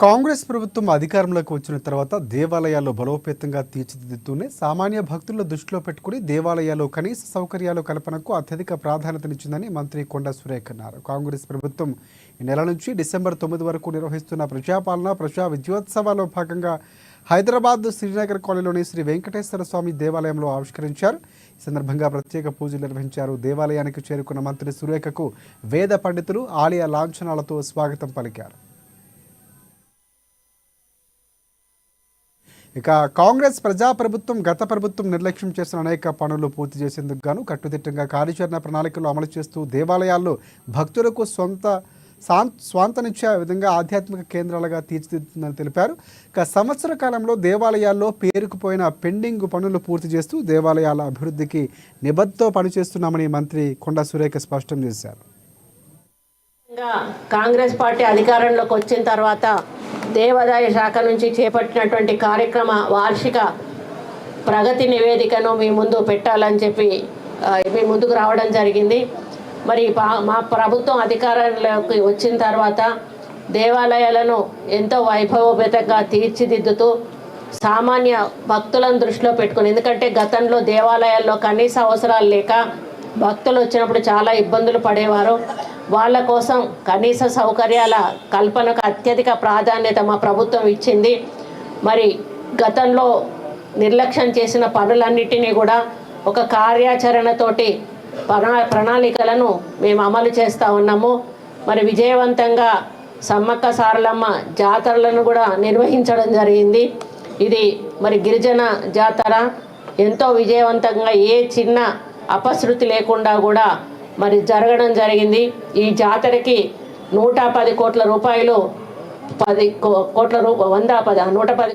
కాంగ్రెస్ ప్రభుత్వం అధికారంలోకి వచ్చిన తర్వాత దేవాలయాల్లో బలోపేతంగా తీర్చిదిద్దుతూనే సామాన్య భక్తులను దృష్టిలో పెట్టుకుని దేవాలయాల్లో కనీస సౌకర్యాల కల్పనకు అత్యధిక ప్రాధాన్యతనిచ్చిందని మంత్రి కొండా సురేఖ అన్నారు. కాంగ్రెస్ ప్రభుత్వం ఈ నెల నుంచి డిసెంబర్ 9 వరకు నిర్వహిస్తున్న ప్రజాపాలన ప్రజా విజయోత్సవాల్లో భాగంగా హైదరాబాద్ శ్రీనగర్ కాలనీలోని శ్రీ వెంకటేశ్వర స్వామి దేవాలయంలో ఆవిష్కరించారు. ఈ సందర్భంగా ప్రత్యేక పూజలు నిర్వహించారు. దేవాలయానికి చేరుకున్న మంత్రి సురేఖకు వేద పండితులు ఆలయ లాంఛనాలతో స్వాగతం పలికారు. ఇక కాంగ్రెస్ ప్రజాప్రభుత్వం గత ప్రభుత్వం నిర్లక్ష్యం చేసిన అనేక పనులు పూర్తి చేసేందుకు గాను కట్టుదిట్టంగా కార్యాచరణ ప్రణాళికలు అమలు చేస్తూ దేవాలయాల్లో భక్తులకు స్వాంతనిచ్చే విధంగా ఆధ్యాత్మిక కేంద్రాలుగా తీర్చిదిద్దుతుందని తెలిపారు. ఇక సంవత్సర కాలంలో దేవాలయాల్లో పేరుకుపోయిన పెండింగ్ పనులు పూర్తి చేస్తూ దేవాలయాల అభివృద్ధికి నిబద్ధతో పనిచేస్తున్నామని మంత్రి కొండా సురేఖ స్పష్టం చేశారు. కాంగ్రెస్ పార్టీ అధికారంలోకి వచ్చిన తర్వాత దేవాదాయ శాఖ నుంచి చేపట్టినటువంటి కార్యక్రమ వార్షిక ప్రగతి నివేదికను మీ ముందు పెట్టాలని చెప్పి మీ ముందుకు రావడం జరిగింది. మరి మా ప్రభుత్వం అధికారంలోకి వచ్చిన తర్వాత దేవాలయాలను ఎంతో వైభవోపేతంగా తీర్చిదిద్దుతూ సామాన్య భక్తులను దృష్టిలో పెట్టుకుని, ఎందుకంటే గతంలో దేవాలయాల్లో కనీస అవసరాలు లేక భక్తులు వచ్చినప్పుడు చాలా ఇబ్బందులు పడేవారు. వాళ్ళ కోసం కనీస సౌకర్యాల కల్పనకు అత్యధిక ప్రాధాన్యత మా ప్రభుత్వం ఇచ్చింది. మరి గతంలో నిర్లక్ష్యం చేసిన పనులన్నిటినీ కూడా ఒక కార్యాచరణతోటి ప్రణాళికలను మేము అమలు చేస్తూ ఉన్నాము. మరి విజయవంతంగా సమ్మక్క సారలమ్మ జాతరలను కూడా నిర్వహించడం జరిగింది. ఇది మరి గిరిజన జాతర ఎంతో విజయవంతంగా ఏ చిన్న అపశృతి లేకుండా కూడా మరి జరగడం జరిగింది. ఈ జాతరకి 110 కోట్ల రూపాయలు 110